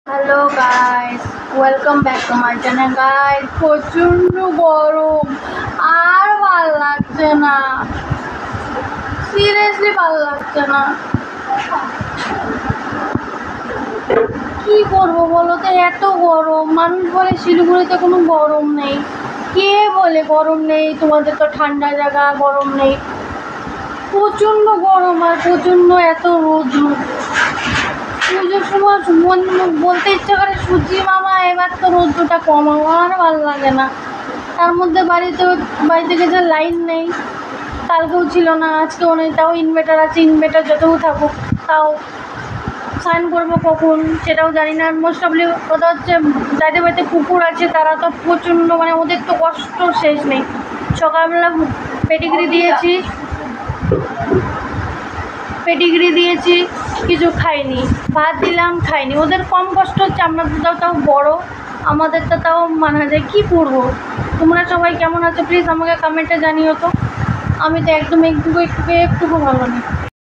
Hello guys, welcome back to my channel. Guys, প্রচণ্ড গরম, আর ভাল লাগছে না, সিরিয়াসলি ভালো লাগছে না। কি করবো বলো তো, এত গরম। মানুষ বলে শিলিগুড়িতে কোনো গরম নেই, কে বলে গরম নেই, তোমাদের তো ঠান্ডা জায়গা, গরম নেই। প্রচণ্ড গরম আর প্রচণ্ড এত রোদ। পুজোর সময় বলতে ইচ্ছা করে সুজি মামা এবার তো রোদ্রটা কমাও, আর ভালো লাগে না। তার মধ্যে বাড়িতে গেছে লাইন নেই, কালকেও ছিল না, আজকেও নেই। তাও ইনভার্টার আছে, ইনভার্টার যতও থাকুক তাও স্নান করবো কখন সেটাও জানি না। আর মোস্ট অফলি কথা হচ্ছে, যাদের বাড়িতে কুকুর আছে তারা তো প্রচণ্ড, মানে ওদের তো কষ্ট শেষ নেই। সকালবেলা পেডিগ্রি দিয়েছি, কিছু খাইনি। ভাত দিলাম, খাইনি। ওদের কম কষ্ট হচ্ছে, আমাদের তাও বড়, আমাদের তো তাও মানা যায়। কী করবো? তোমরা সবাই কেমন আছো প্লিজ আমাকে কমেন্টে জানিও তো। আমি তো একদম একটুকু ভালো নেই।